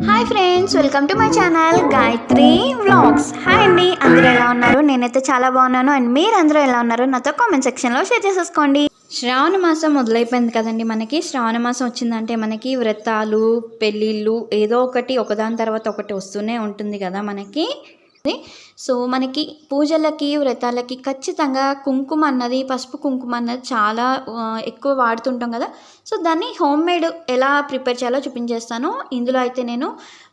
Hi friends, welcome to my channel Gayatri vlogs. Hi అండి, అందరూ ఎలా ఉన్నారు? నేనైతే చాలా బాగున్నాను. అండ్ మీరు అందరూ ఎలా ఉన్నారు నాతో కామెంట్ సెక్షన్లో షేర్ చేసేసుకోండి. శ్రావణ మాసం మొదలైపోయింది కదండి. మనకి శ్రావణ మాసం వచ్చిందంటే మనకి వ్రతాలు, పెళ్ళిళ్ళు ఏదో ఒకటి ఒకదాని తర్వాత ఒకటి వస్తూనే ఉంటుంది కదా మనకి. సో మనకి పూజలకి, వ్రతాలకి ఖచ్చితంగా కుంకుమ అన్నది, పసుపు కుంకుమ అన్నది చాలా ఎక్కువ వాడుతుంటాం కదా. సో దాన్ని హోమ్ మేడ్ ఎలా ప్రిపేర్ చేయాలో చూపించేస్తాను. ఇందులో అయితే నేను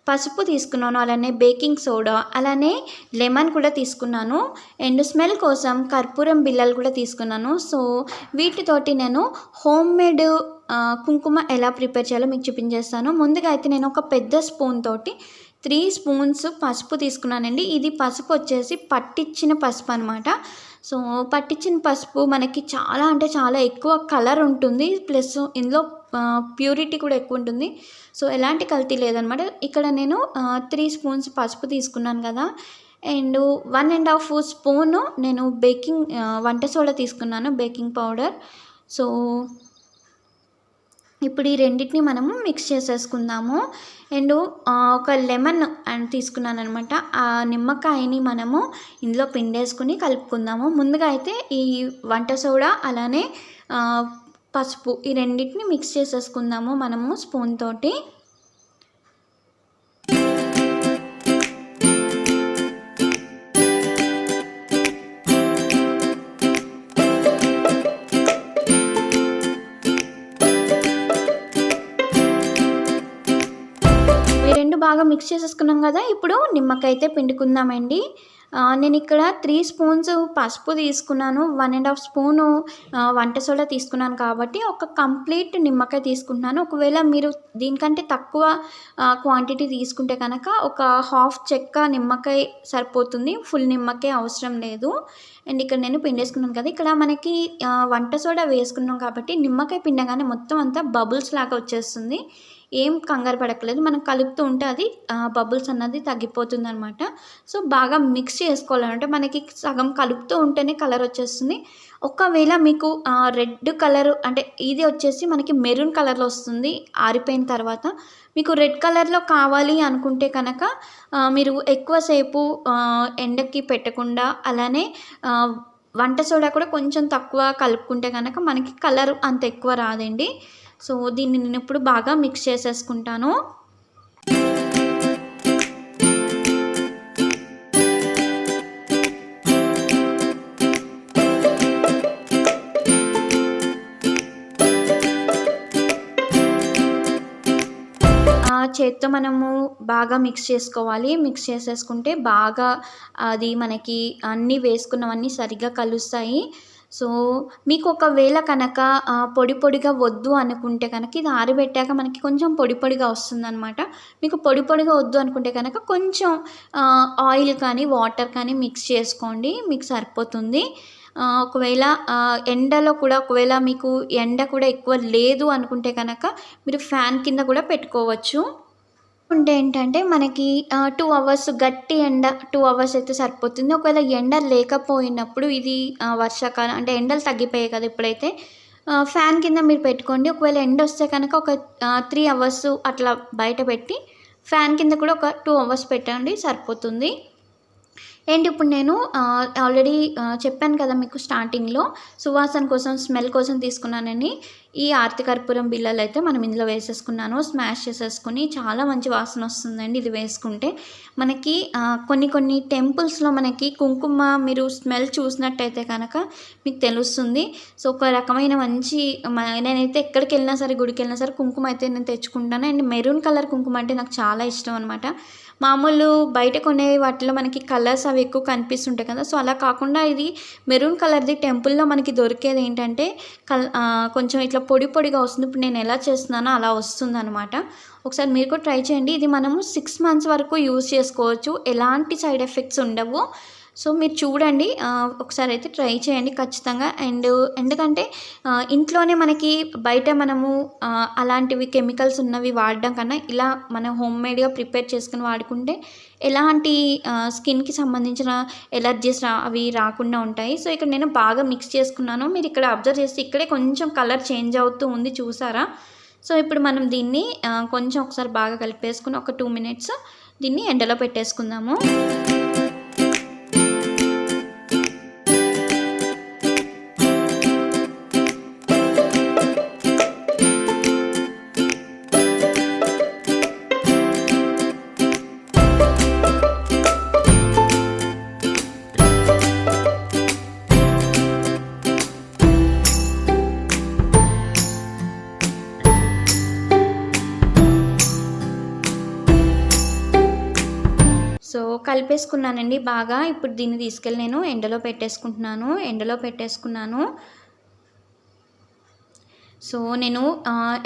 పసుపు తీసుకున్నాను, అలానే బేకింగ్ సోడా, అలానే లెమన్ కూడా తీసుకున్నాను, అండ్ స్మెల్ కోసం కర్పూరం బిళ్ళలు కూడా తీసుకున్నాను. సో వీటితోటి నేను హోమ్ మేడ్ కుంకుమ ఎలా ప్రిపేర్ చేయాలో మీకు చూపించేస్తాను. ముందుగా అయితే నేను ఒక పెద్ద స్పూన్ తోటి 3 స్పూన్స్ పసుపు తీసుకున్నానండి. ఇది పసుపు వచ్చేసి పట్టించిన పసుపు అనమాట. సో పట్టించిన పసుపు మనకి చాలా అంటే చాలా ఎక్కువ కలర్ ఉంటుంది, ప్లస్ ఇందులో ప్యూరిటీ కూడా ఎక్కువ ఉంటుంది. సో ఎలాంటి కల్తీ లేదనమాట. ఇక్కడ నేను 3 స్పూన్స్ పసుపు తీసుకున్నాను కదా, అండ్ 1.5 స్పూను నేను వంట సోడా తీసుకున్నాను, బేకింగ్ పౌడర్. సో ఇప్పుడు ఈ రెండింటిని మనము మిక్స్ చేసేసుకుందాము. అండ్ ఒక లెమన్ తీసుకున్నాను అనమాట. ఆ నిమ్మకాయని మనము ఇందులో పిండేసుకుని కలుపుకుందాము. ముందుగా అయితే ఈ వంట సోడా అలానే పసుపు ఈ రెండింటిని మిక్స్ చేసేసుకుందాము మనము స్పూన్ తోటి. బాగా మిక్స్ చేసేసుకున్నాం కదా. ఇప్పుడు నిమ్మకాయ అయితే పిండుకుందామండి. నేను ఇక్కడ 3 స్పూన్స్ పసుపు తీసుకున్నాను, 1.5 స్పూను వంట సోడా తీసుకున్నాను కాబట్టి ఒక కంప్లీట్ నిమ్మకాయ తీసుకుంటున్నాను. ఒకవేళ మీరు దీనికంటే తక్కువ క్వాంటిటీ తీసుకుంటే కనుక ఒక హాఫ్ చెక్క నిమ్మకాయ సరిపోతుంది, ఫుల్ నిమ్మకాయ అవసరం లేదు. అండ్ ఇక్కడ నేను పిండేసుకున్నాను కదా. ఇక్కడ మనకి వంట సోడా వేసుకున్నాం కాబట్టి నిమ్మకాయ పిండగానే మొత్తం అంతా బబుల్స్ లాగా వచ్చేస్తుంది. ఏం కంగారు పడక్కలేదు, మనం కలుపుతూ ఉంటే అది బబుల్స్ అన్నది తగ్గిపోతుంది అనమాట. సో బాగా మిక్స్ చేసుకోవాలంటే మనకి సగం కలుపుతూ ఉంటేనే కలర్ వచ్చేస్తుంది. ఒకవేళ మీకు రెడ్ కలర్ అంటే ఇది వచ్చేసి మనకి మెరూన్ కలర్లో వస్తుంది ఆరిపోయిన తర్వాత. మీకు రెడ్ కలర్లో కావాలి అనుకుంటే కనుక మీరు ఎక్కువసేపు ఎండకి పెట్టకుండా, అలానే వంట సోడా కూడా కొంచెం తక్కువ కలుపుకుంటే కనుక మనకి కలర్ అంత ఎక్కువ రాదండి. సో దీన్ని నేను ఇప్పుడు బాగా మిక్స్ చేసేసుకుంటాను. చేత్తో మనము బాగా మిక్స్ చేసుకోవాలి. మిక్స్ చేసేసుకుంటే బాగా అది మనకి అన్నీ వేసుకున్నవన్నీ సరిగ్గా కలుస్తాయి. సో మీకు ఒకవేళ కనుక పొడి పొడిగా వద్దు అనుకుంటే కనుక ఇది ఆరబెట్టాక మనకి కొంచెం పొడి పొడిగా వస్తుందన్నమాట. మీకు పొడి పొడిగా వద్దు అనుకుంటే కనుక కొంచెం ఆయిల్ కానీ వాటర్ కానీ మిక్స్ చేసుకోండి, మీకు సరిపోతుంది. ఒకవేళ ఎండలో కూడా ఒకవేళ మీకు ఎండ కూడా ఎక్కువ లేదు అనుకుంటే కనుక మీరు ఫ్యాన్ కింద కూడా పెట్టుకోవచ్చు. ఉంటే ఏంటంటే మనకి 2 అవర్స్ గట్టి ఎండ 2 అవర్స్ అయితే సరిపోతుంది. ఒకవేళ ఎండ లేకపోయినప్పుడు ఇది వర్షాకాలం అంటే ఎండలు తగ్గిపోయాయి కదా ఇప్పుడైతే, ఫ్యాన్ కింద మీరు పెట్టుకోండి. ఒకవేళ ఎండ వస్తే కనుక ఒక 3 అవర్స్ అట్లా బయట పెట్టి ఫ్యాన్ కింద కూడా ఒక 2 అవర్స్ పెట్టండి, సరిపోతుంది. అండ్ ఇప్పుడు నేను ఆల్రెడీ చెప్పాను కదా మీకు స్టార్టింగ్లో, సువాసన కోసం స్మెల్ కోసం తీసుకున్నానని ఈ ఆర్తి కర్పూరం బిళ్ళలు అయితే మనం ఇందులో వేసేసుకున్నాను. స్మాష్ చేసేసుకుని చాలా మంచి వాసన వస్తుందండి ఇది వేసుకుంటే. మనకి కొన్ని టెంపుల్స్లో మనకి కుంకుమ మీరు స్మెల్ చూసినట్టయితే కనుక మీకు తెలుస్తుంది. సో ఒక రకమైన మంచి నేనైతే ఎక్కడికి వెళ్ళినా సరే, గుడికి వెళ్ళినా సరే కుంకుమ అయితే నేను తెచ్చుకుంటాను. అండ్ మెరూన్ కలర్ కుంకుమ అంటే నాకు చాలా ఇష్టం అనమాట. మామూలు బయట కొనే వాటిలో మనకి కలర్స్ అవి ఎక్కువ కనిపిస్తుంటాయి కదా. సో అలా కాకుండా ఇది మెరూన్ కలర్ది టెంపుల్లో మనకి దొరికేది ఏంటంటే కొంచెం ఇట్లా పొడి పొడిగా వస్తుంది. ఇప్పుడు నేను ఎలా చేస్తున్నానో అలా వస్తుంది అనమాట. ఒకసారి మీరు కూడా ట్రై చేయండి. ఇది మనము 6 మంత్స్ వరకు యూజ్ చేసుకోవచ్చు, ఎలాంటి సైడ్ ఎఫెక్ట్స్ ఉండవు. సో మీరు చూడండి, ఒకసారి అయితే ట్రై చేయండి ఖచ్చితంగా. అండ్ ఎందుకంటే ఇంట్లోనే మనకి బయట మనము అలాంటివి కెమికల్స్ ఉన్నవి వాడడం కన్నా ఇలా మనం హోమ్ మేడ్గా ప్రిపేర్ చేసుకుని వాడుకుంటే ఎలాంటి స్కిన్కి సంబంధించిన ఎలర్జీస్ అవి రాకుండా ఉంటాయి. సో ఇక్కడ నేను బాగా మిక్స్ చేసుకున్నాను. మీరు ఇక్కడ అబ్జర్వ్ చేస్తే ఇక్కడే కొంచెం కలర్ చేంజ్ అవుతూ ఉంది, చూసారా? సో ఇప్పుడు మనం దీన్ని కొంచెం ఒకసారి బాగా కలిపేసుకుని ఒక 2 మినిట్స్ దీన్ని ఎండలో పెట్టేసుకుందాము. సో కలిపేసుకున్నానండి బాగా. ఇప్పుడు దీన్ని తీసుకెళ్ళి నేను ఎండలో పెట్టేసుకున్నాను. సో నేను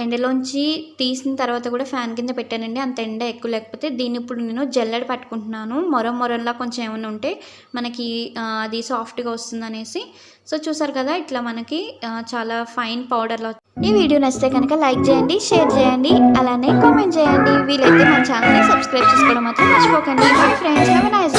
ఎండలోంచి తీసిన తర్వాత కూడా ఫ్యాన్ కింద పెట్టానండి, అంత ఎండ ఎక్కువ లేకపోతే. దీన్ని ఇప్పుడు నేను జల్లెడ పట్టుకుంటున్నాను, మొరలా కొంచెం ఏమైనా ఉంటే మనకి అది సాఫ్ట్గా వస్తుందనేసి. సో చూసారు కదా, ఇట్లా మనకి చాలా ఫైన్ పౌడర్లో. ఈ వీడియో నచ్చితే కనుక లైక్ చేయండి, షేర్ చేయండి, అలానే కామెంట్ చేయండి. వీలైతే మన ఛానల్ని సబ్స్క్రైబ్ చేసుకోవడం మాత్రం మర్చిపోకండి. Bye friends, have a nice day.